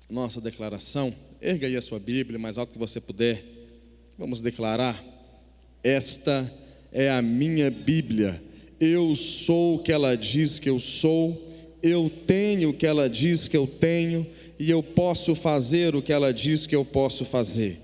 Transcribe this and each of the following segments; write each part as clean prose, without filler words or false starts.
nossa declaração. Erga aí a sua Bíblia, mais alto que você puder. Vamos declarar: esta é a minha Bíblia. Eu sou o que ela diz que eu sou. Eu tenho o que ela diz que eu tenho. E eu posso fazer o que ela diz que eu posso fazer.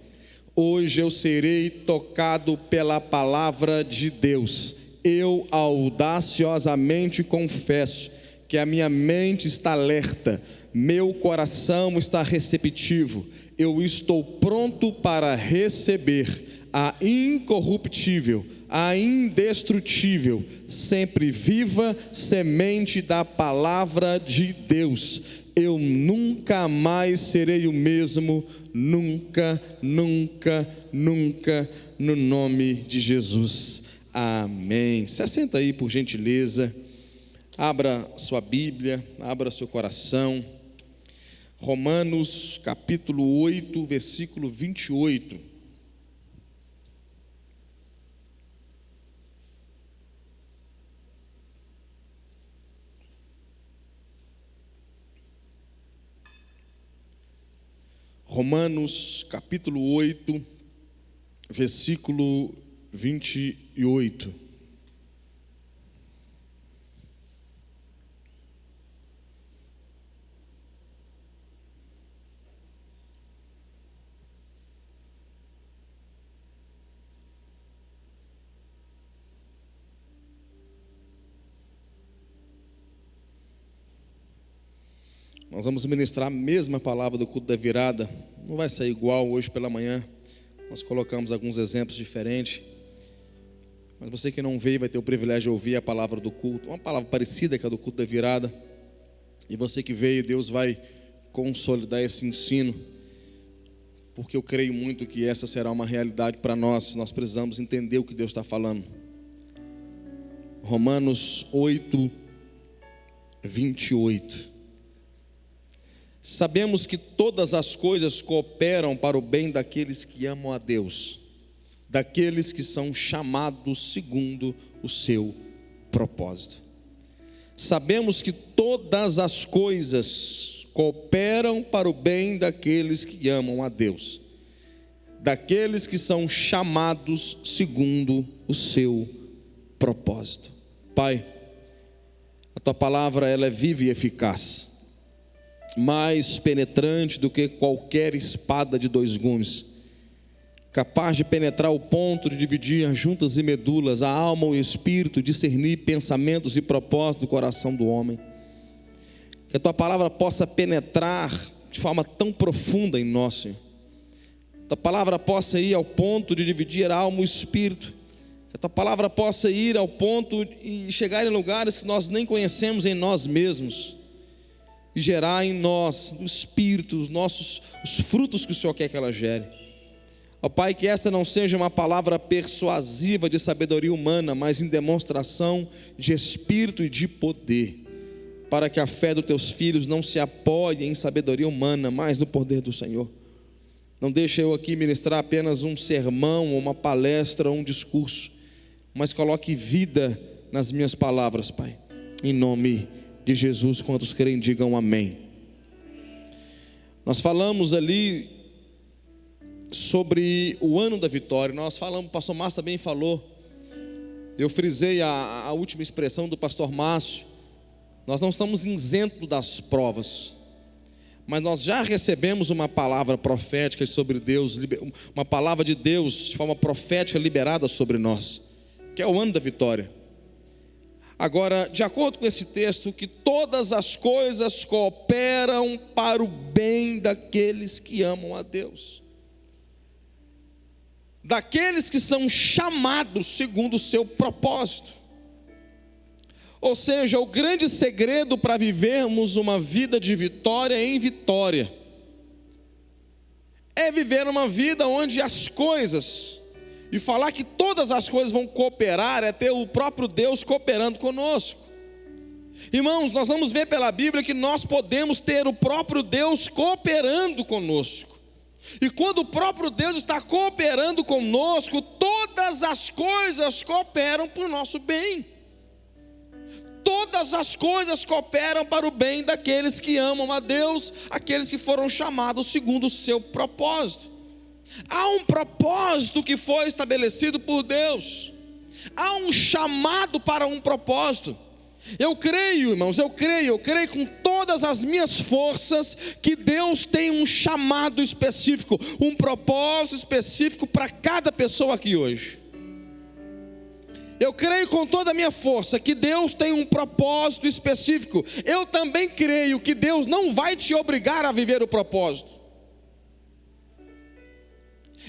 Hoje eu serei tocado pela palavra de Deus. Eu audaciosamente confesso que a minha mente está alerta, meu coração está receptivo. Eu estou pronto para receber a incorruptível, a indestrutível, sempre viva semente da palavra de Deus. Eu nunca mais serei o mesmo, nunca, nunca, nunca, no nome de Jesus. Amém. Se assenta aí, por gentileza. Abra sua Bíblia, abra seu coração. Romanos capítulo 8, versículo 28. Romanos capítulo 8, versículo 28. Nós vamos ministrar a mesma palavra do culto da virada. Não vai sair igual hoje pela manhã. Nós colocamos alguns exemplos diferentes. Mas você que não veio vai ter o privilégio de ouvir a palavra do culto. Uma palavra parecida com a do culto da virada. E você que veio, Deus vai consolidar esse ensino. Porque eu creio muito que essa será uma realidade para nós. Nós precisamos entender o que Deus está falando. Romanos 8, 28. Sabemos que todas as coisas cooperam para o bem daqueles que amam a Deus, daqueles que são chamados segundo o seu propósito. Sabemos que todas as coisas cooperam para o bem daqueles que amam a Deus, daqueles que são chamados segundo o seu propósito. Pai, a tua palavra ela é viva e eficaz, mais penetrante do que qualquer espada de dois gumes, capaz de penetrar ao ponto de dividir as juntas e medulas, a alma e o espírito, discernir pensamentos e propósitos do coração do homem. Que a tua palavra possa penetrar de forma tão profunda em nós, Senhor. Que a tua palavra possa ir ao ponto de dividir a alma e o espírito. Que a tua palavra possa ir ao ponto e chegar em lugares que nós nem conhecemos em nós mesmos. E gerar em nós, no Espírito, os frutos que o Senhor quer que ela gere. Ó Pai, que essa não seja uma palavra persuasiva de sabedoria humana, mas em demonstração de Espírito e de poder, para que a fé dos teus filhos não se apoie em sabedoria humana, mas no poder do Senhor. Não deixe eu aqui ministrar apenas um sermão, uma palestra, um discurso, mas coloque vida nas minhas palavras, Pai, em nome de Jesus. Quantos creem, digam amém. Nós falamos ali sobre o ano da vitória. Nós falamos, o pastor Márcio também falou. Eu frisei a última expressão do pastor Márcio. Nós não estamos isentos das provas, mas nós já recebemos uma palavra profética sobre Deus, uma palavra de Deus de forma profética liberada sobre nós, que é o ano da vitória. Agora, de acordo com esse texto, que todas as coisas cooperam para o bem daqueles que amam a Deus, daqueles que são chamados segundo o seu propósito. Ou seja, o grande segredo para vivermos uma vida de vitória em vitória é viver uma vida onde as coisas, e falar que todas as coisas vão cooperar, é ter o próprio Deus cooperando conosco. Irmãos, nós vamos ver pela Bíblia que nós podemos ter o próprio Deus cooperando conosco. E quando o próprio Deus está cooperando conosco, todas as coisas cooperam para o nosso bem. todas as coisas cooperam para o bem daqueles que amam a Deus, aqueles que foram chamados segundo o seu propósito. Há um propósito que foi estabelecido por Deus. Há um chamado para um propósito. Eu creio, irmãos, eu creio com todas as minhas forças que Deus tem um chamado específico, um propósito específico para cada pessoa aqui hoje. Eu creio com toda a minha força que Deus tem um propósito específico. Eu também creio que Deus não vai te obrigar a viver o propósito.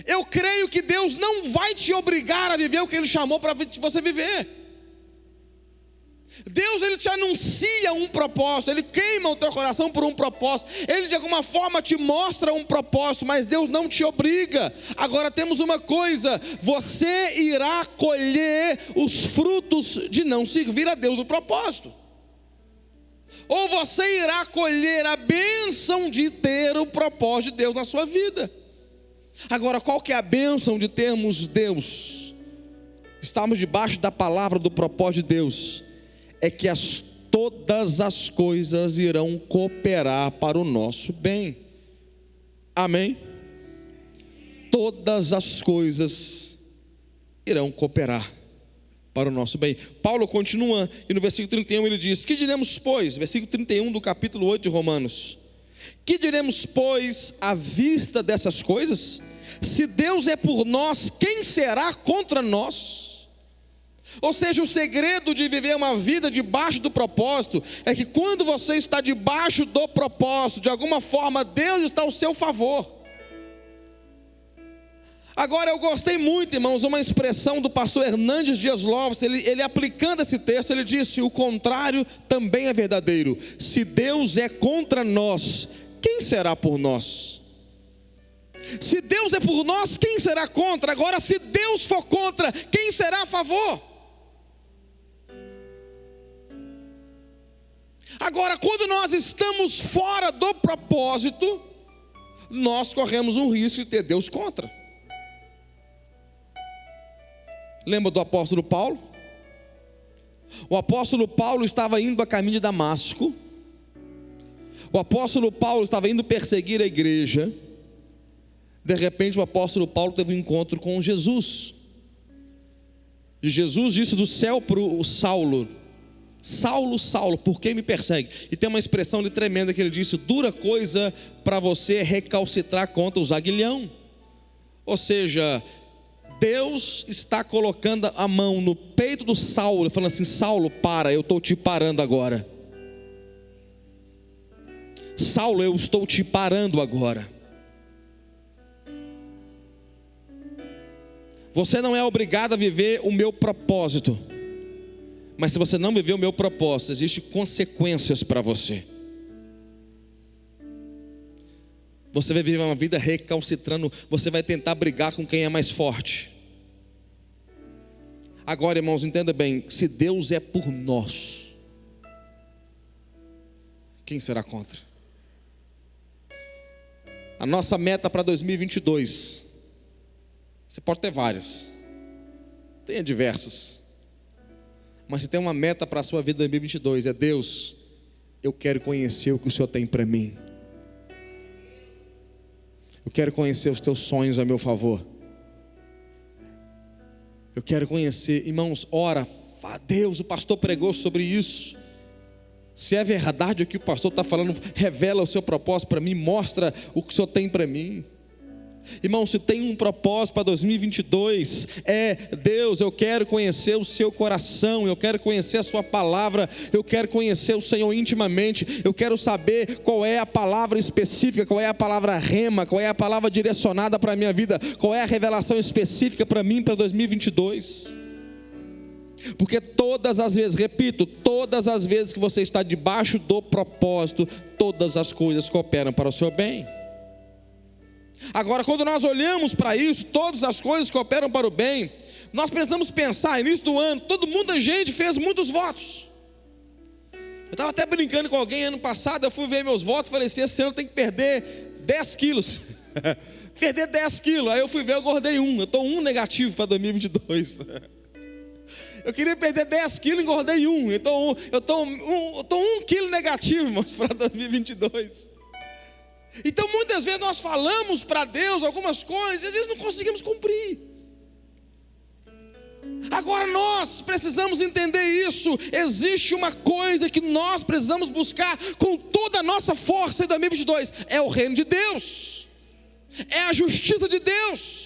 Eu creio que Deus não vai te obrigar a viver o que Ele chamou para você viver. Deus, Ele te anuncia um propósito, Ele queima o teu coração por um propósito, Ele de alguma forma te mostra um propósito, mas Deus não te obriga. Agora temos uma coisa: você irá colher os frutos de não servir a Deus no propósito, ou você irá colher a bênção de ter o propósito de Deus na sua vida. Agora, qual que é a bênção de termos Deus, estarmos debaixo da palavra do propósito de Deus? É que todas as coisas irão cooperar para o nosso bem. Amém? Todas as coisas irão cooperar para o nosso bem. Paulo continua, e no versículo 31 ele diz: que diremos, pois? Versículo 31 do capítulo 8 de Romanos: que diremos, pois, à vista dessas coisas? Se Deus é por nós, quem será contra nós? Ou seja, o segredo de viver uma vida debaixo do propósito é que quando você está debaixo do propósito, de alguma forma Deus está ao seu favor. Agora, eu gostei muito, irmãos, uma expressão do pastor Hernandes Dias Lopes, ele aplicando esse texto, ele disse: o contrário também é verdadeiro. Se Deus é contra nós, quem será por nós? Se Deus é por nós, quem será contra? Agora, se Deus for contra, quem será a favor? Agora, quando nós estamos fora do propósito, nós corremos um risco de ter Deus contra. Lembra do apóstolo Paulo? O apóstolo Paulo estava indo a caminho de Damasco. O apóstolo Paulo estava indo perseguir a igreja. De repente o apóstolo Paulo teve um encontro com Jesus. E Jesus disse do céu para o Saulo: Saulo, Saulo, por que me persegue? E tem uma expressão ali tremenda que ele disse: dura coisa para você recalcitrar contra os aguilhão. Ou seja, Deus está colocando a mão no peito do Saulo, falando assim: Saulo, para, eu estou te parando agora. Saulo, eu estou te parando agora. Você não é obrigado a viver o meu propósito, mas se você não viver o meu propósito, existem consequências para você. Você vai viver uma vida recalcitrando, você vai tentar brigar com quem é mais forte. Agora, irmãos, entenda bem: se Deus é por nós, quem será contra? A nossa meta para 2022, você pode ter várias, tenha diversas, mas se tem uma meta para a sua vida em 2022, é: Deus, eu quero conhecer o que o Senhor tem para mim. Eu quero conhecer os teus sonhos a meu favor. Eu quero conhecer, irmãos, ora, fala: Deus, o pastor pregou sobre isso. Se é verdade o que o pastor está falando, revela o seu propósito para mim, mostra o que o Senhor tem para mim. Irmão, se tem um propósito para 2022, Deus, eu quero conhecer o seu coração, eu quero conhecer a sua palavra, eu quero conhecer o Senhor intimamente, eu quero saber qual é a palavra específica, qual é a palavra rema, qual é a palavra direcionada para a minha vida, qual é a revelação específica para mim para 2022. Porque todas as vezes, repito, todas as vezes que você está debaixo do propósito, todas as coisas cooperam para o seu bem. Agora, quando nós olhamos para isso, todas as coisas cooperam para o bem, nós precisamos pensar: início do ano, a gente fez muitos votos. Eu estava até brincando com alguém ano passado, eu fui ver meus votos, falei assim: esse ano tem que perder 10 quilos. Perder 10 quilos, aí eu fui ver, eu engordei 1, eu estou 1 negativo para 2022. Eu queria perder 10 quilos, engordei 1. Então eu estou 1 quilo negativo, irmãos, para 2022. Então muitas vezes nós falamos para Deus algumas coisas e às vezes não conseguimos cumprir. Agora nós precisamos entender isso. Existe uma coisa que nós precisamos buscar com toda a nossa força em 2022. É o reino de Deus. É a justiça de Deus.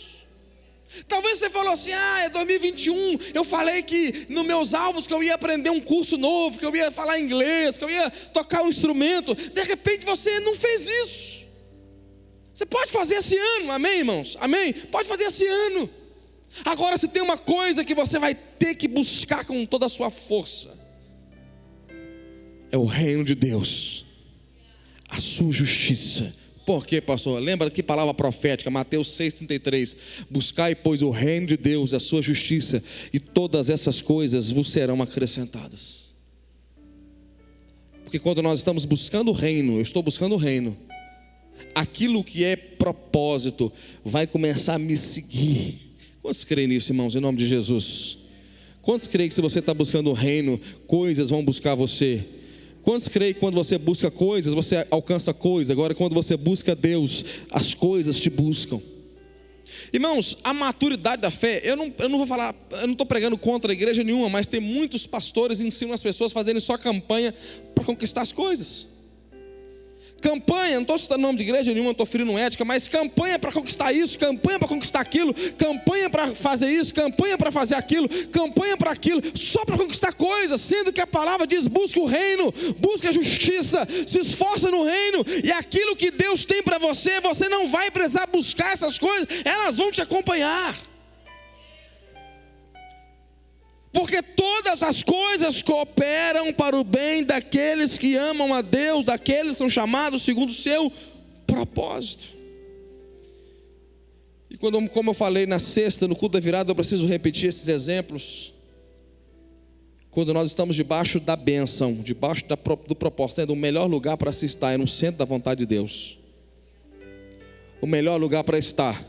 Talvez você falou assim, é 2021, eu falei que nos meus alvos que eu ia aprender um curso novo, que eu ia falar inglês, que eu ia tocar um instrumento. De repente você não fez isso. Você pode fazer esse ano, amém, irmãos? Amém? Pode fazer esse ano. Agora, se tem uma coisa que você vai ter que buscar com toda a sua força, é o reino de Deus, a sua justiça. Por quê, pastor? Lembra que palavra profética, Mateus 6,33: buscai, pois, o reino de Deus, a sua justiça, e todas essas coisas vos serão acrescentadas. Porque quando nós estamos buscando o reino, eu estou buscando o reino, aquilo que é propósito vai começar a me seguir. Quantos creem nisso, irmãos, em nome de Jesus? Quantos creem que se você está buscando o reino, coisas vão buscar você? Quantos creem que quando você busca coisas, você alcança coisas? Agora quando você busca Deus, as coisas te buscam. Irmãos, a maturidade da fé, eu não vou falar, eu não estou pregando contra a igreja nenhuma, mas tem muitos pastores que ensinam as pessoas a fazerem só campanha para conquistar as coisas. Campanha, não estou citando nome de igreja nenhuma, não estou ferindo ética, mas campanha para conquistar isso, campanha para conquistar aquilo, campanha para fazer isso, campanha para fazer aquilo, campanha para aquilo, só para conquistar coisas, sendo que a palavra diz: busca o reino, busca a justiça, se esforça no reino, e aquilo que Deus tem para você, você não vai precisar buscar essas coisas, elas vão te acompanhar. Porque todas as coisas cooperam para o bem daqueles que amam a Deus, daqueles que são chamados segundo o seu propósito. E como eu falei na sexta, no culto da virada, eu preciso repetir esses exemplos. Quando nós estamos debaixo da bênção, debaixo do propósito, o melhor lugar para se estar é no centro da vontade de Deus. O melhor lugar para estar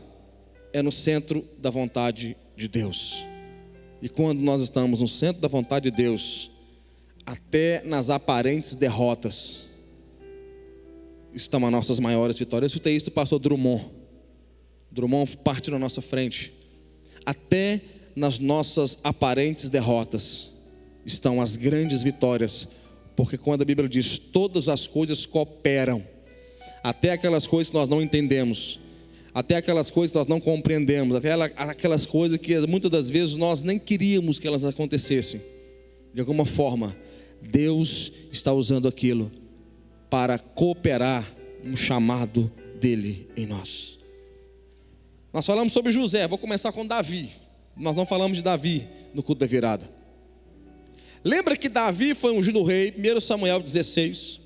é no centro da vontade de Deus. E quando nós estamos no centro da vontade de Deus, até nas aparentes derrotas, estão as nossas maiores vitórias. Eu citei isso do pastor Drummond. Drummond parte na nossa frente. Até nas nossas aparentes derrotas estão as grandes vitórias. Porque quando a Bíblia diz todas as coisas cooperam, até aquelas coisas que nós não entendemos, até aquelas coisas que nós não compreendemos, até aquelas coisas que muitas das vezes nós nem queríamos que elas acontecessem. De alguma forma, Deus está usando aquilo para cooperar no chamado dele em nós. Nós falamos sobre José, vou começar com Davi. Nós não falamos de Davi no culto da virada. Lembra que Davi foi ungido rei, 1 Samuel 16.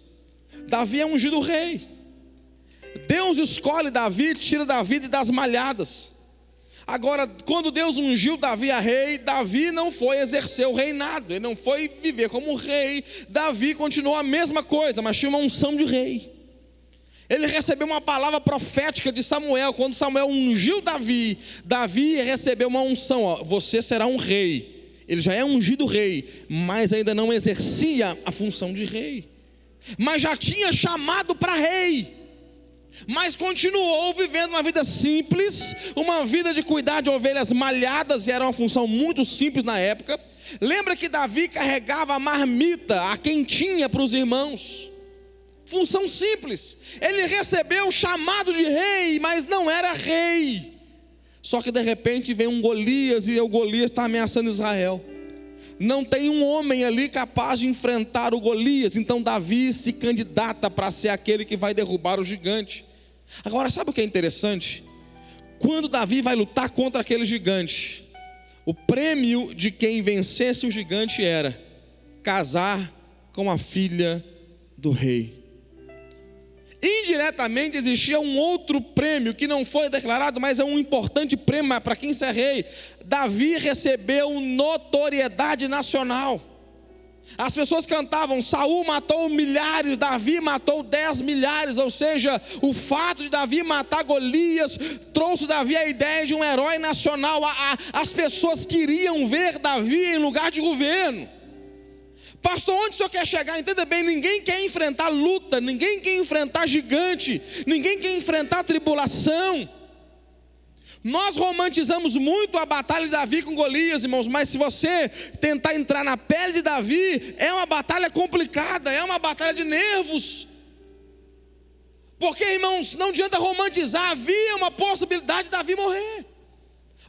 Davi é ungido rei. Deus escolhe Davi, tira Davi das malhadas. Agora, quando Deus ungiu Davi a rei, Davi não foi exercer o reinado, ele não foi viver como rei. Davi continuou a mesma coisa, mas tinha uma unção de rei. Ele recebeu uma palavra profética de Samuel. Quando Samuel ungiu Davi, Davi recebeu uma unção: você será um rei. Ele já é ungido rei, mas ainda não exercia a função de rei, mas já tinha chamado para rei. Mas continuou vivendo uma vida simples, uma vida de cuidar de ovelhas malhadas, e era uma função muito simples na época. Lembra que Davi carregava a marmita, a quentinha para os irmãos. Função simples. Ele recebeu o chamado de rei, mas não era rei. Só que de repente vem um Golias, e o Golias está ameaçando Israel. Não tem um homem ali capaz de enfrentar o Golias. Então Davi se candidata para ser aquele que vai derrubar o gigante. Agora, sabe o que é interessante? Quando Davi vai lutar contra aquele gigante, o prêmio de quem vencesse o gigante era casar com a filha do rei. Indiretamente existia um outro prêmio que não foi declarado, mas é um importante prêmio para quem ser rei. Davi recebeu notoriedade nacional. As pessoas cantavam: Saul matou milhares, Davi matou 10 milhares. Ou seja, o fato de Davi matar Golias trouxe Davi a ideia de um herói nacional. As pessoas queriam ver Davi em lugar de governo. Pastor, onde o senhor quer chegar? Entenda bem, ninguém quer enfrentar luta, ninguém quer enfrentar gigante, ninguém quer enfrentar tribulação. Nós romantizamos muito a batalha de Davi com Golias, irmãos, mas se você tentar entrar na pele de Davi, é uma batalha complicada, é uma batalha de nervos. Porque, irmãos, não adianta romantizar, havia uma possibilidade de Davi morrer.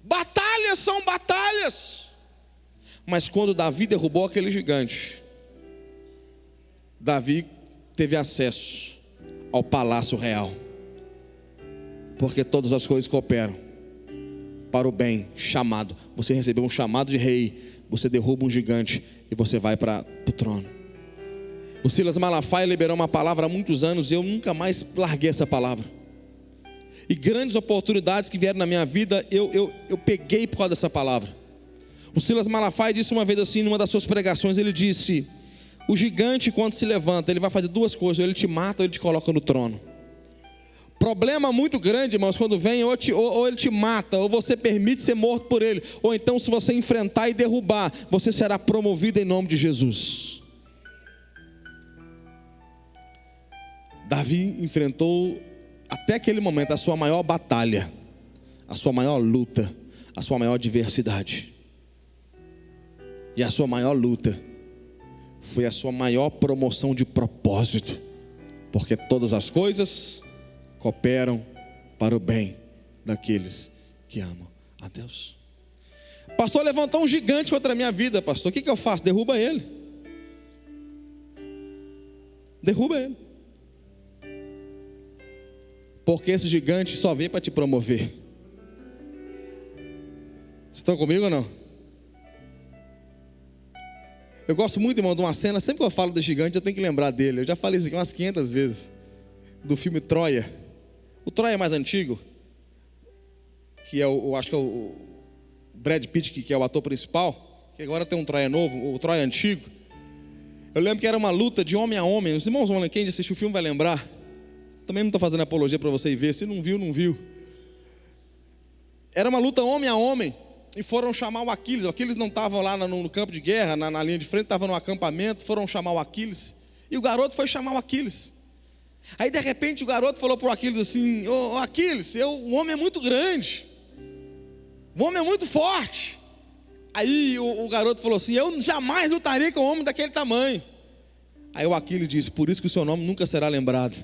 Batalhas são batalhas. Mas quando Davi derrubou aquele gigante, Davi teve acesso ao palácio real. Porque todas as coisas cooperam para o bem chamado. Você recebeu um chamado de rei, você derruba um gigante e você vai para o trono. O Silas Malafaia liberou uma palavra há muitos anos e eu nunca mais larguei essa palavra. E grandes oportunidades que vieram na minha vida, eu peguei por causa dessa palavra. O Silas Malafaia disse uma vez assim, numa das suas pregações, ele disse: o gigante, quando se levanta, ele vai fazer duas coisas: ou ele te mata ou ele te coloca no trono. Problema muito grande, irmãos, quando vem, ou ele te mata, ou você permite ser morto por ele, ou então, se você enfrentar e derrubar, você será promovido em nome de Jesus. Davi enfrentou até aquele momento a sua maior batalha, a sua maior luta, a sua maior adversidade. E a sua maior luta foi a sua maior promoção de propósito, porque todas as coisas cooperam para o bem daqueles que amam a Deus. Pastor, levantou um gigante contra a minha vida, pastor, o que eu faço? Derruba ele. Derruba ele. Porque esse gigante só veio para te promover. Estão comigo ou não? Eu gosto muito, irmão, de uma cena. Sempre que eu falo do gigante, eu tenho que lembrar dele. Eu já falei isso aqui umas 500 vezes. Do filme Troia. O Troia é mais antigo, que é eu acho que é o Brad Pitt, que é o ator principal, que agora tem um Troia novo, o Troia antigo. Eu lembro que era uma luta de homem a homem. Os irmãos, quem assistiu o filme vai lembrar. Também não estou fazendo apologia para você ir ver. Se não viu, não viu. Era uma luta homem a homem. E foram chamar o Aquiles. O Aquiles não estava lá no campo de guerra, na linha de frente, estava no acampamento. Foram chamar o Aquiles. E o garoto foi chamar o Aquiles. Aí de repente o garoto falou para o Aquiles assim: ô Aquiles, o homem é muito grande, o homem é muito forte. Aí o garoto falou assim: eu jamais lutaria com um homem daquele tamanho. Aí o Aquiles disse: por isso que o seu nome nunca será lembrado.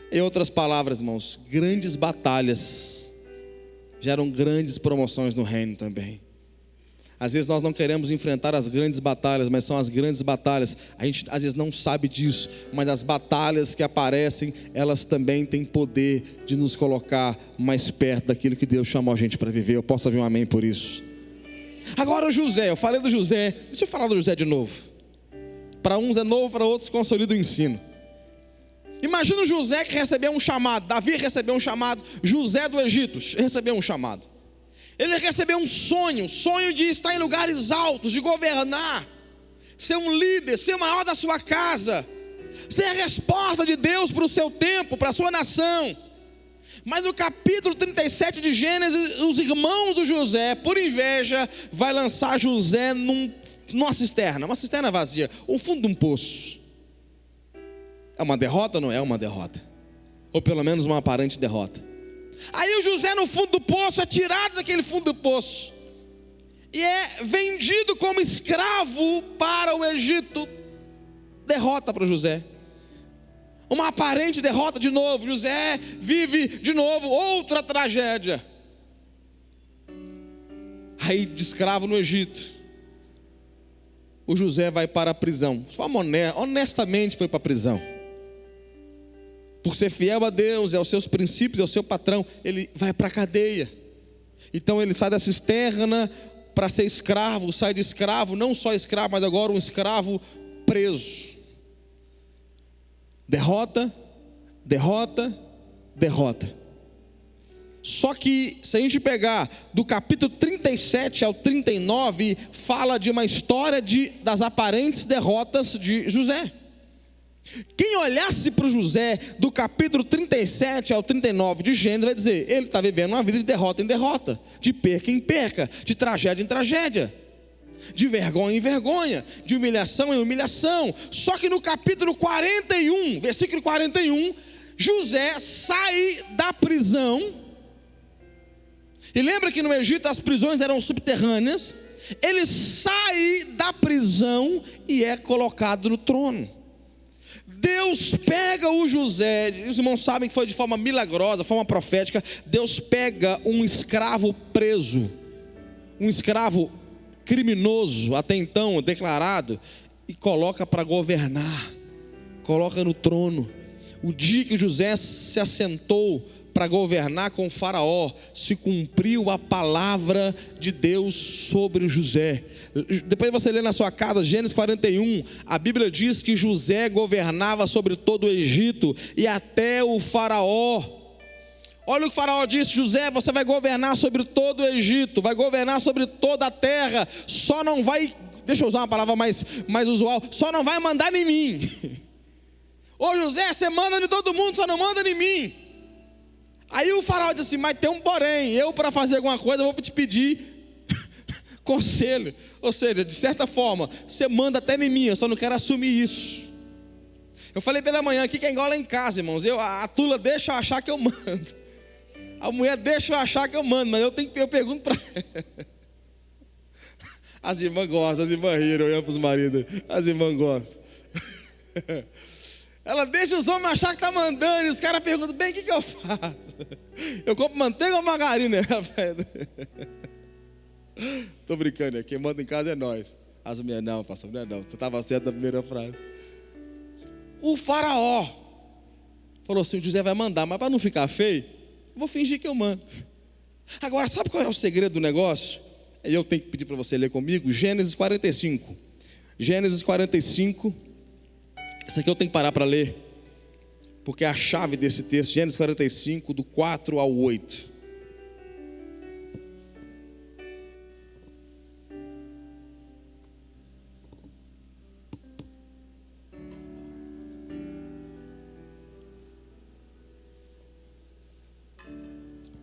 Em outras palavras, irmãos, grandes batalhas geram grandes promoções no reino também. Às vezes nós não queremos enfrentar as grandes batalhas, mas são as grandes batalhas. A gente às vezes não sabe disso, mas as batalhas que aparecem, elas também têm poder de nos colocar mais perto daquilo que Deus chamou a gente para viver. Eu posso ouvir um amém por isso? Agora o José, eu falei do José, deixa eu falar do José de novo. Para uns é novo, para outros consolida o ensino. Imagina o José que recebeu um chamado. Davi recebeu um chamado. José do Egito recebeu um chamado. Ele recebeu um sonho de estar em lugares altos, de governar, ser um líder, ser o maior da sua casa, ser a resposta de Deus para o seu tempo, para a sua nação. Mas no capítulo 37 de Gênesis, os irmãos do José, por inveja, vai lançar José numa cisterna, uma cisterna vazia, o fundo de um poço. É uma derrota ou não é uma derrota? Ou pelo menos uma aparente derrota. Aí o José no fundo do poço é tirado daquele fundo do poço e é vendido como escravo para o Egito. Derrota para o José. Uma aparente derrota de novo. José vive de novo outra tragédia. Aí de escravo no Egito, o José vai para a prisão. Honestamente foi para a prisão. Por ser fiel a Deus, aos seus princípios, ao seu patrão, ele vai para a cadeia. Então ele sai da cisterna para ser escravo, sai de escravo, não só escravo, mas agora um escravo preso. Derrota, derrota, derrota. Só que, se a gente pegar do capítulo 37 ao 39, fala de uma história das aparentes derrotas de José. Quem olhasse para o José do capítulo 37 ao 39 de Gênesis vai dizer: ele está vivendo uma vida de derrota em derrota, de perca em perca, de tragédia em tragédia, de vergonha em vergonha, de humilhação em humilhação. Só que no capítulo 41, versículo 41, José sai da prisão. E lembra que no Egito as prisões eram subterrâneas. Ele sai da prisão e é colocado no trono. Deus pega o José, os irmãos sabem que foi de forma milagrosa, forma profética. Deus pega um escravo preso, um escravo criminoso, até então declarado, e coloca para governar, coloca no trono. O dia que José se assentou para governar com o faraó, se cumpriu a palavra de Deus sobre José. Depois você lê na sua casa, Gênesis 41, a Bíblia diz que José governava sobre todo o Egito e até o faraó. Olha o que o faraó disse: José, você vai governar sobre todo o Egito, vai governar sobre toda a terra, só não vai, deixa eu usar uma palavra mais usual, só não vai mandar em mim. Ô José, você manda em todo mundo, só não manda em mim. Aí o faraó disse assim: mas tem um porém, eu para fazer alguma coisa eu vou te pedir conselho. Ou seja, de certa forma, você manda até em mim, eu só não quero assumir isso. Eu falei pela manhã aqui que é igual lá em casa, irmãos. A Tula deixa eu achar que eu mando, a mulher deixa eu achar que eu mando, mas eu pergunto para ela. As irmãs gostam, as irmãs riram, olhando para os maridos, as irmãs gostam. Ela deixa os homens achar que está mandando, e os caras perguntam: bem, o que eu faço? Eu compro manteiga ou margarina? Estou brincando, quem manda em casa é nós. As mulheres: não, pastor, não é não, você estava certo na primeira frase. O faraó falou assim: o José vai mandar, mas para não ficar feio, eu vou fingir que eu mando. Agora, sabe qual é o segredo do negócio? Eu tenho que pedir para você ler comigo, Gênesis 45. Gênesis 45. Isso aqui eu tenho que parar para ler, porque é a chave desse texto. Gênesis 45, do 4 ao 8.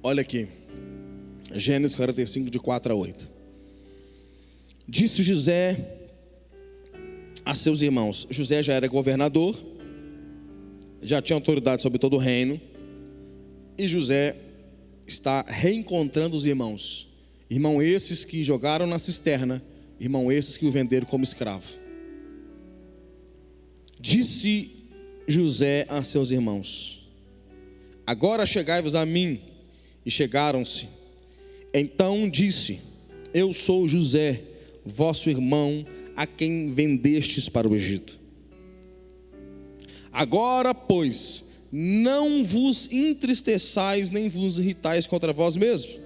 Olha aqui, Gênesis 45, de 4 a 8. Disse José a seus irmãos. José já era governador, já tinha autoridade sobre todo o reino, e José está reencontrando os irmãos. Irmão esses que jogaram na cisterna, irmão esses que o venderam como escravo. Disse José a seus irmãos: agora chegai-vos a mim. E chegaram-se. Então disse: eu sou José, vosso irmão, a quem vendestes para o Egito. Agora, pois, não vos entristeçais, nem vos irritais contra vós mesmos,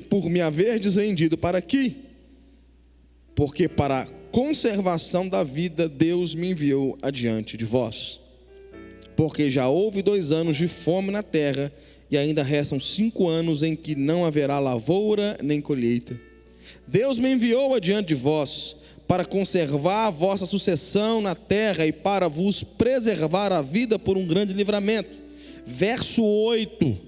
por me haverdes vendido para aqui, porque para a conservação da vida Deus me enviou adiante de vós. Porque já houve 2 anos de fome na terra, e ainda restam 5 anos em que não haverá lavoura nem colheita. Deus me enviou adiante de vós, para conservar a vossa sucessão na terra, e para vos preservar a vida por um grande livramento. Verso 8: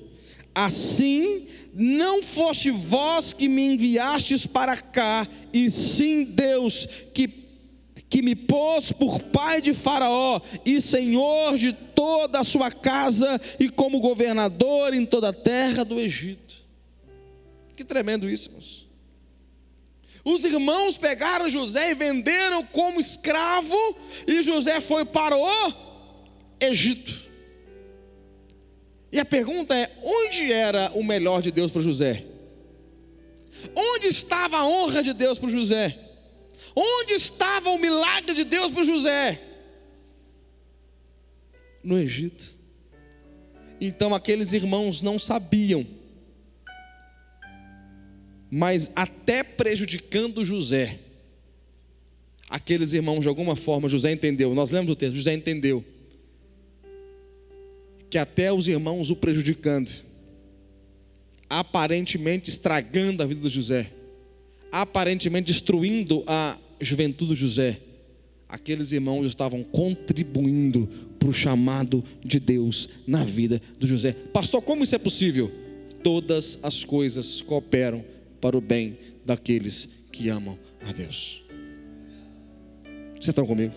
assim não foste vós que me enviastes para cá, e sim Deus que me pôs por pai de Faraó e senhor de toda a sua casa, e como governador em toda a terra do Egito. Que tremendo isso, irmãos. Os irmãos pegaram José e venderam como escravo, e José foi para o Egito. E a pergunta é: onde era o melhor de Deus para José? Onde estava a honra de Deus para José? Onde estava o milagre de Deus para José? No Egito. Então aqueles irmãos não sabiam, mas até prejudicando José, aqueles irmãos de alguma forma, José entendeu. Nós lemos o texto, José entendeu que até os irmãos o prejudicando, aparentemente estragando a vida de José, aparentemente destruindo a juventude de José, aqueles irmãos estavam contribuindo para o chamado de Deus na vida de José. Pastor, como isso é possível? Todas as coisas cooperam para o bem daqueles que amam a Deus. Vocês estão comigo?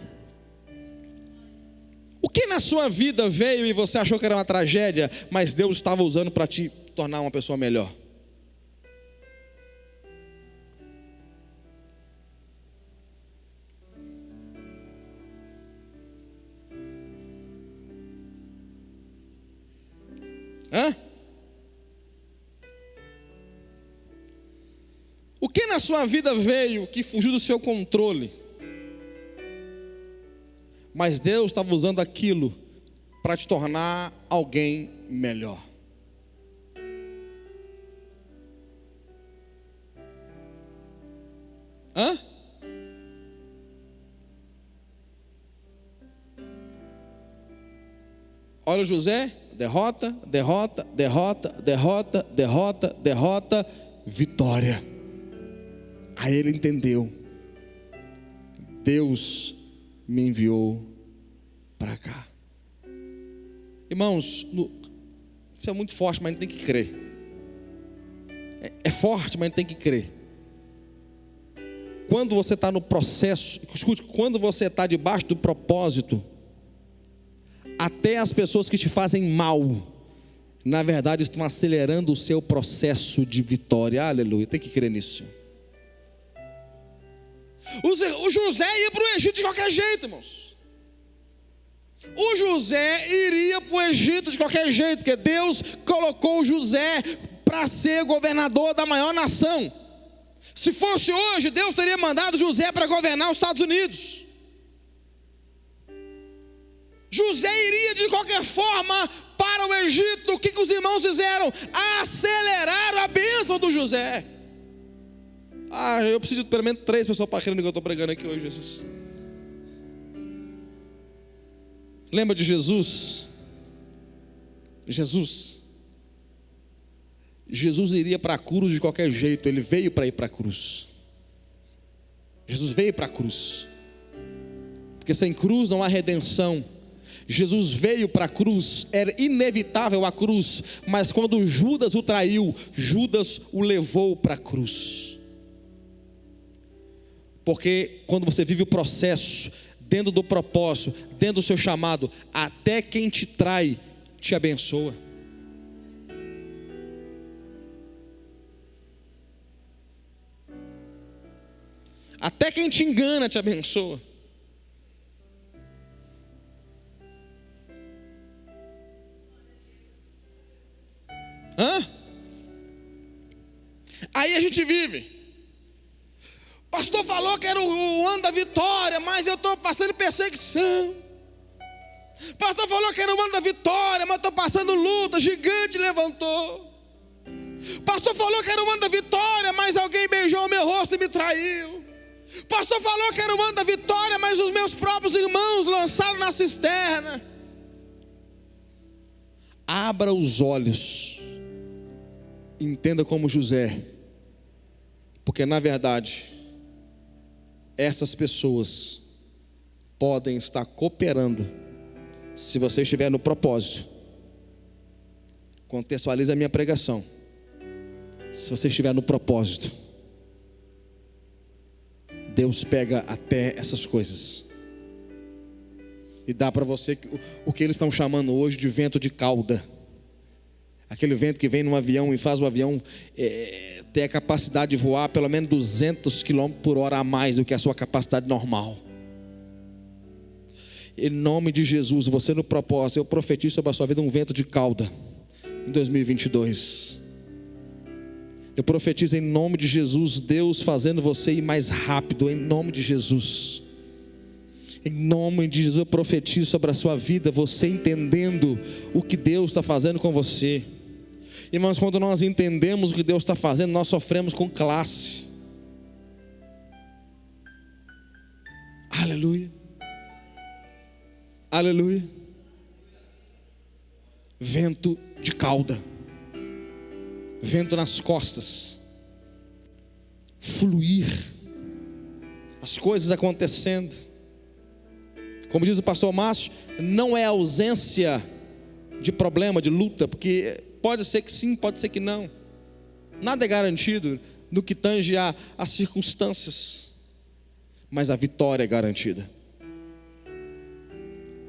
O que na sua vida veio e você achou que era uma tragédia, mas Deus estava usando para te tornar uma pessoa melhor? Hã? O que na sua vida veio que fugiu do seu controle, mas Deus estava usando aquilo para te tornar alguém melhor? Hã? Olha José, derrota, derrota, derrota, derrota, derrota, derrota, vitória. Aí ele entendeu: Deus me enviou para cá. Irmãos, isso é muito forte, mas a gente tem que crer. É forte, mas a gente tem que crer. Quando você está no processo, escute, quando você está debaixo do propósito, até as pessoas que te fazem mal, na verdade estão acelerando o seu processo de vitória. Aleluia, tem que crer nisso. O José ia para o Egito de qualquer jeito, irmãos. O José iria para o Egito de qualquer jeito, porque Deus colocou o José para ser governador da maior nação. Se fosse hoje, Deus teria mandado José para governar os Estados Unidos. José iria de qualquer forma para o Egito. O que os irmãos fizeram? Aceleraram a bênção do José. Eu preciso de pelo menos 3 pessoas para crer no que eu estou pregando aqui hoje, Jesus. Lembra de Jesus? Jesus iria para a cruz de qualquer jeito. Ele veio para ir para a cruz. Jesus veio para a cruz, porque sem cruz não há redenção. Jesus veio para a cruz, era inevitável a cruz, mas quando Judas o traiu, Judas o levou para a cruz. Porque quando você vive o processo, dentro do propósito, dentro do seu chamado, até quem te trai, te abençoa. Até quem te engana, te abençoa. Aí a gente vive. Pastor falou que era o ano da vitória, mas eu estou passando perseguição. Pastor falou que era o ano da vitória, mas estou passando luta, gigante levantou. Pastor falou que era o ano da vitória, mas alguém beijou o meu rosto e me traiu. Pastor falou que era o ano da vitória, mas os meus próprios irmãos lançaram na cisterna. Abra os olhos, entenda como José, porque na verdade essas pessoas podem estar cooperando, se você estiver no propósito. Contextualize a minha pregação. Se você estiver no propósito, Deus pega até essas coisas e dá para você o que eles estão chamando hoje de vento de cauda. Aquele vento que vem num avião e faz o avião ter a capacidade de voar pelo menos 200 km por hora a mais do que a sua capacidade normal. Em nome de Jesus, você no propósito, eu profetizo sobre a sua vida um vento de cauda em 2022. Eu profetizo em nome de Jesus, Deus fazendo você ir mais rápido, em nome de Jesus. Em nome de Jesus eu profetizo sobre a sua vida, você entendendo o que Deus está fazendo com você. Irmãos, quando nós entendemos o que Deus está fazendo, nós sofremos com classe. Aleluia. Aleluia. vento de cauda, vento nas costas, fluir, as coisas acontecendo. Como diz o pastor Márcio, não é ausência de problema, de luta, porque pode ser que sim, pode ser que não. Nada é garantido no que tange às circunstâncias, mas a vitória é garantida,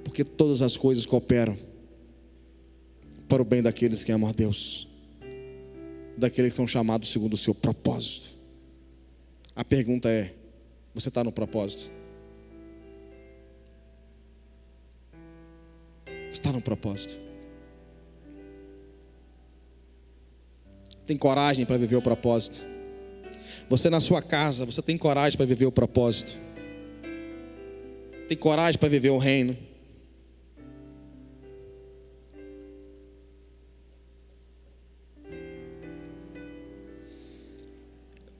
porque todas as coisas cooperam para o bem daqueles que amam a Deus, daqueles que são chamados segundo o seu propósito. A pergunta é: você está no propósito? Está no propósito? Tem coragem para viver o propósito? Você na sua casa, você tem coragem para viver o propósito? Tem coragem para viver o reino?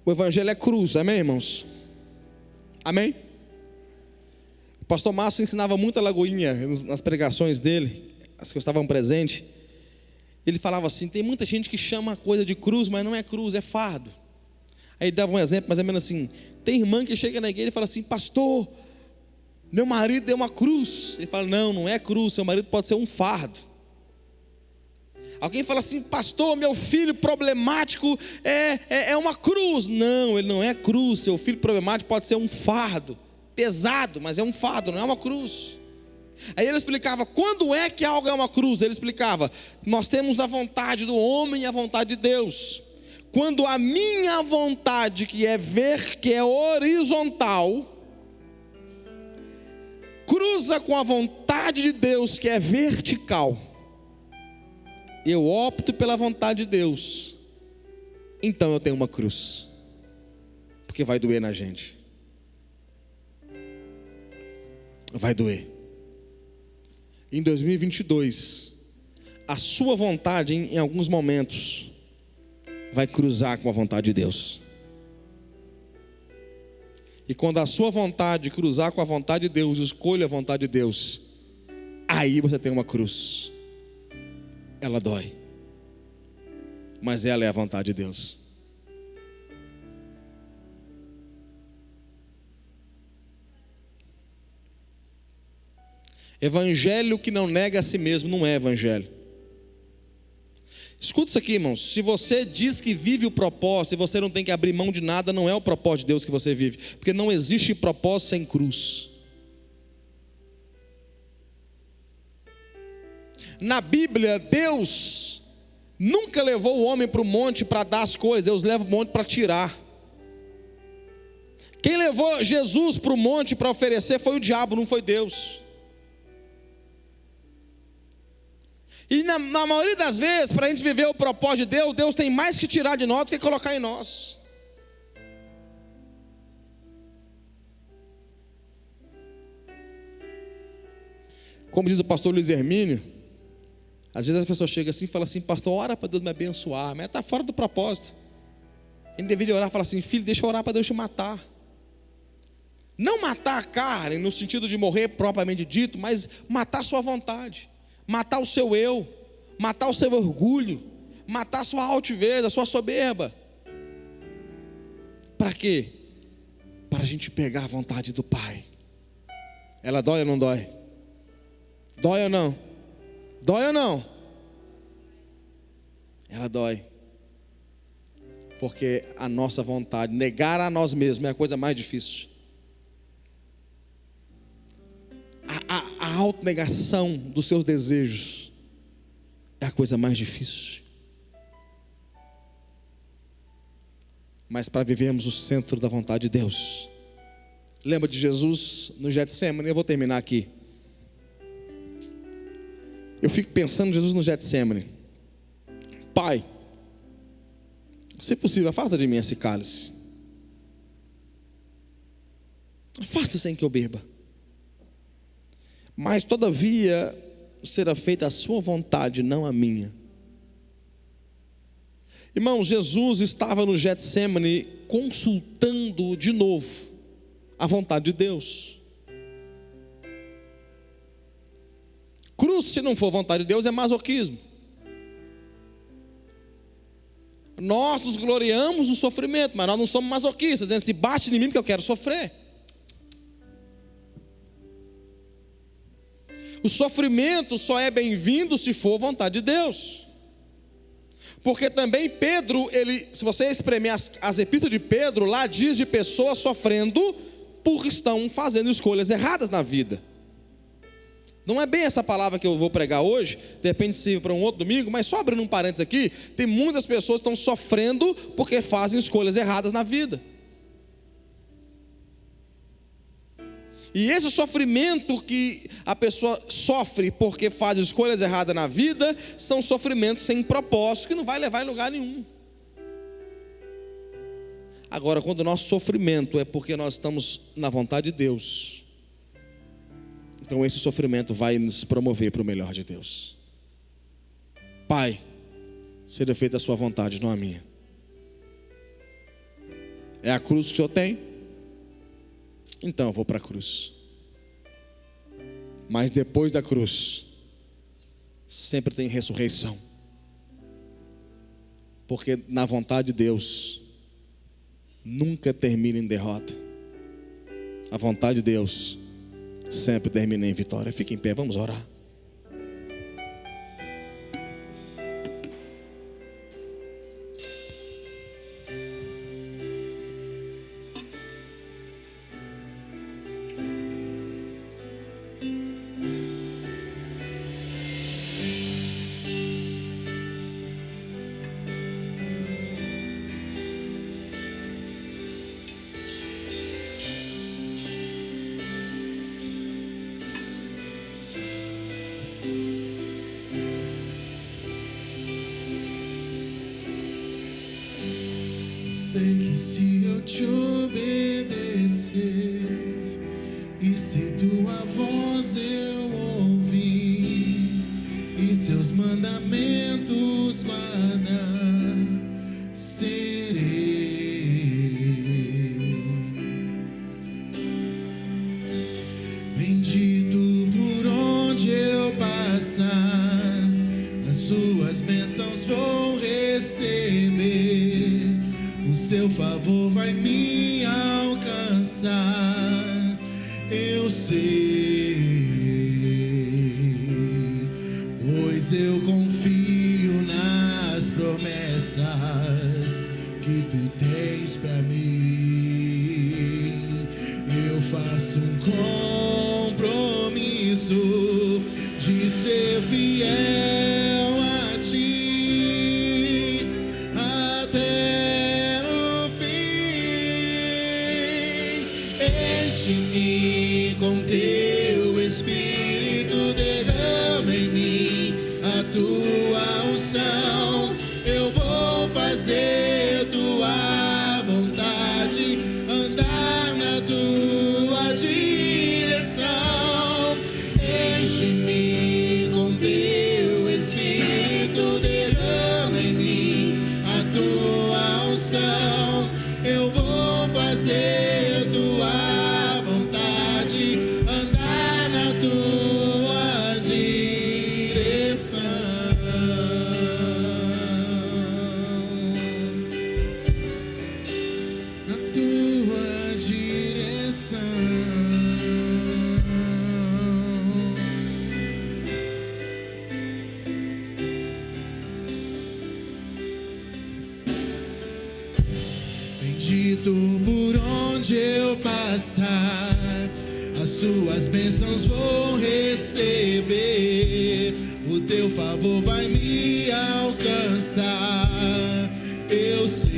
O evangelho é cruz, amém, irmãos? Amém? O pastor Márcio ensinava muita lagoinha nas pregações dele, as que estavam presentes. Ele falava assim: tem muita gente que chama a coisa de cruz, mas não é cruz, é fardo. Aí ele dava um exemplo mais ou menos assim: tem irmã que chega na igreja e fala assim: pastor, meu marido deu uma cruz. Ele fala: não, não é cruz, seu marido pode ser um fardo. Alguém fala assim: pastor, meu filho problemático é uma cruz. Não, ele não é cruz. Seu filho problemático pode ser um fardo, pesado, mas é um fardo, não é uma cruz. Aí ele explicava quando é que algo é uma cruz. Ele explicava: nós temos a vontade do homem e a vontade de Deus. Quando a minha vontade, que é horizontal, cruza com a vontade de Deus, que é vertical, eu opto pela vontade de Deus, então eu tenho uma cruz, porque vai doer na gente, vai doer. Em 2022, a sua vontade em alguns momentos vai cruzar com a vontade de Deus. E quando a sua vontade cruzar com a vontade de Deus, escolha a vontade de Deus, aí você tem uma cruz. Ela dói, mas ela é a vontade de Deus. Evangelho que não nega a si mesmo não é evangelho. Escuta isso aqui, irmãos: se você diz que vive o propósito, se você não tem que abrir mão de nada, não é o propósito de Deus que você vive, porque não existe propósito sem cruz. Na Bíblia, Deus nunca levou o homem para o monte para dar as coisas, Deus leva o monte para tirar. Quem levou Jesus para o monte para oferecer foi o diabo, não foi Deus. E na maioria das vezes, para a gente viver o propósito de Deus, Deus tem mais que tirar de nós do que colocar em nós. Como diz o pastor Luiz Hermínio, às vezes as pessoas chegam assim e falam assim: pastor, ora para Deus me abençoar, mas está fora do propósito. Ele deveria orar e falar assim: filho, deixa eu orar para Deus te matar. Não matar a carne no sentido de morrer propriamente dito, mas matar a sua vontade, matar o seu eu, matar o seu orgulho, matar a sua altivez, a sua soberba. Para quê? Para a gente pegar a vontade do Pai. Ela dói ou não dói? Dói ou não? Dói ou não? Ela dói. Porque a nossa vontade, negar a nós mesmos, é a coisa mais difícil. A autonegação dos seus desejos é a coisa mais difícil. Mas para vivermos o centro da vontade de Deus, lembra de Jesus no Getsemane? Eu vou terminar aqui. Eu fico pensando em Jesus no Getsemane: Pai, se possível, afasta de mim esse cálice. Afasta sem que eu beba. Mas todavia será feita a sua vontade, não a minha. Irmão, Jesus estava no Getsemane consultando de novo a vontade de Deus. Cruz, se não for vontade de Deus, é masoquismo. Nós nos gloriamos no sofrimento, mas nós não somos masoquistas, dizendo, se bate em mim porque eu quero sofrer. O sofrimento só é bem-vindo se for vontade de Deus. Porque também Pedro, se você espremer as epístolas de Pedro, lá diz de pessoas sofrendo porque estão fazendo escolhas erradas na vida. Não é bem essa palavra que eu vou pregar hoje, depende se para um outro domingo, mas só abrindo um parênteses aqui, tem muitas pessoas que estão sofrendo porque fazem escolhas erradas na vida. E esse sofrimento que a pessoa sofre porque faz escolhas erradas na vida, são sofrimentos sem propósito, que não vai levar em lugar nenhum. Agora, quando o nosso sofrimento é porque nós estamos na vontade de Deus, então esse sofrimento vai nos promover para o melhor de Deus. Pai, seja feita a sua vontade, não a minha. É a cruz que o Senhor tem? Então eu vou para a cruz. Mas depois da cruz, sempre tem ressurreição. Porque na vontade de Deus, nunca termina em derrota. A vontade de Deus sempre termina em vitória. Fique em pé, vamos orar. Sei que se eu te obedecer e se tua voz eu ouvir e seus mandamentos guardar, serei. Bendito por onde eu passar, as suas bênçãos vou receber. O seu favor vai me alcançar, eu sei, pois eu confio nas promessas que tu tens pra mim. Eu faço um compromisso de ser fiel a ti até o fim. Enche-me com teu Espírito, derrama em mim a tua unção. Eu vou fazer tua vontade, andar na tua direção. Enche-me com teu Espírito, derrama em mim a tua unção. Eu vou fazer tua vontade, andar na tua direção. Na tua direção. Bendito por onde eu passar, as suas bênçãos vou receber. O teu favor vai me alcançar, eu sei,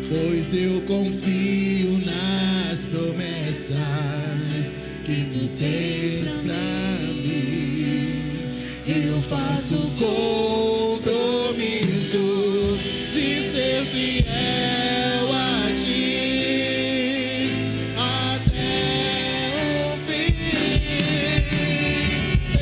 pois eu confio nas promessas que tu tens pra mim. Eu faço compromisso de ser fiel a ti até o fim.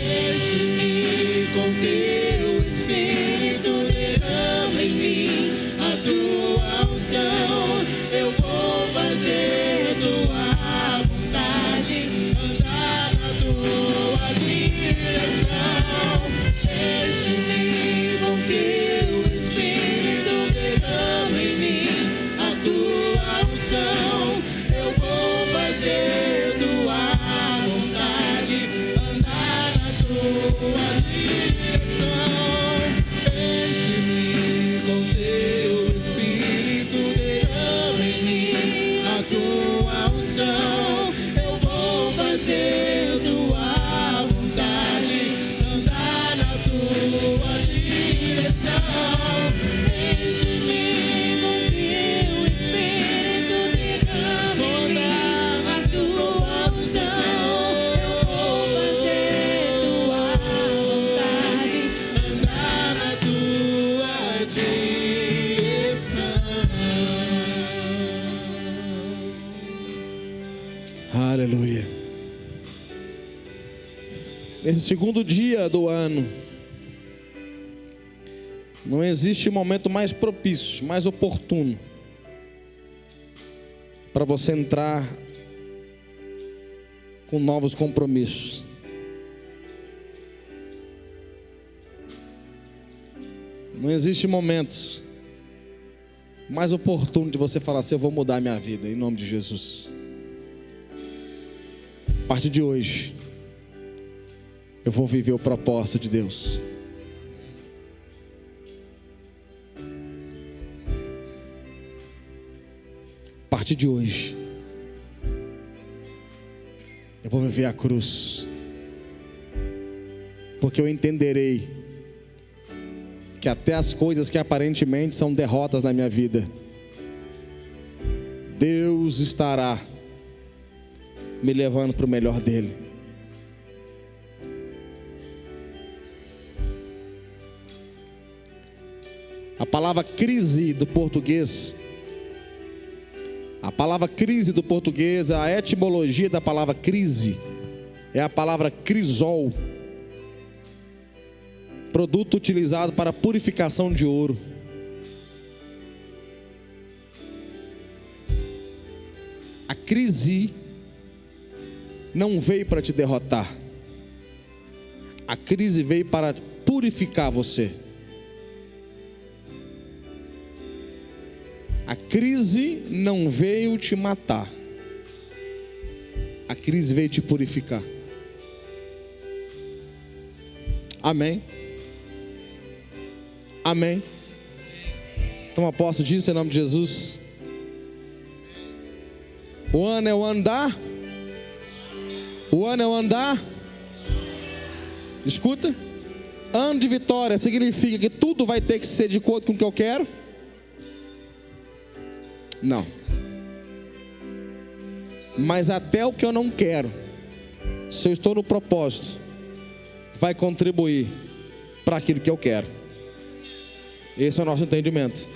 Enche-me com teu Espírito, derrama em mim a tua unção. Eu vou fazer tua vontade, andar nesse segundo dia do ano, não existe momento mais propício, mais oportuno para você entrar com novos compromissos. Não existe momentos mais oportuno de você falar assim: eu vou mudar a minha vida, em nome de Jesus. A partir de hoje, eu vou viver o propósito de Deus. A partir de hoje, eu vou viver a cruz, porque eu entenderei que até as coisas que aparentemente são derrotas na minha vida, Deus estará me levando para o melhor dele. A palavra crise do português, a etimologia da palavra crise é a palavra crisol, produto utilizado para purificação de ouro. A crise não veio para te derrotar. A crise veio para purificar você. A crise não veio te matar. A crise veio te purificar. Amém? Amém? Toma posse disso em nome de Jesus. O ano é o ano da... O ano é o ano da... Escuta. Ano de vitória significa que tudo vai ter que ser de acordo com o que eu quero? Não. Mas até o que eu não quero, se eu estou no propósito, vai contribuir para aquilo que eu quero. Esse é o nosso entendimento.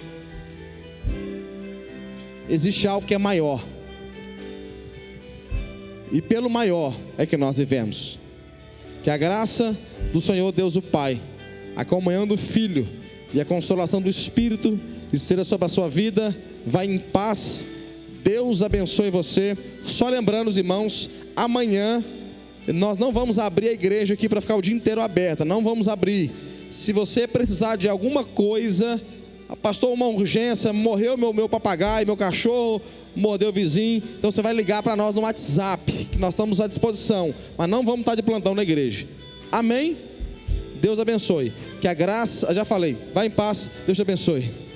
Existe algo que é maior, e pelo maior é que nós vivemos. Que a graça do Senhor Deus o Pai, a comunhão do Filho e a consolação do Espírito esteja sobre a sua vida. Vai em paz. Deus abençoe você. Só lembrando, os irmãos, amanhã nós não vamos abrir a igreja aqui para ficar o dia inteiro aberta. Não vamos abrir. Se você precisar de alguma coisa, pastor, uma urgência, morreu meu papagaio, meu cachorro, mordeu o vizinho, então você vai ligar para nós no WhatsApp, que nós estamos à disposição, mas não vamos estar de plantão na igreja. Amém? Deus abençoe. Que a graça, já falei, vai em paz, Deus te abençoe.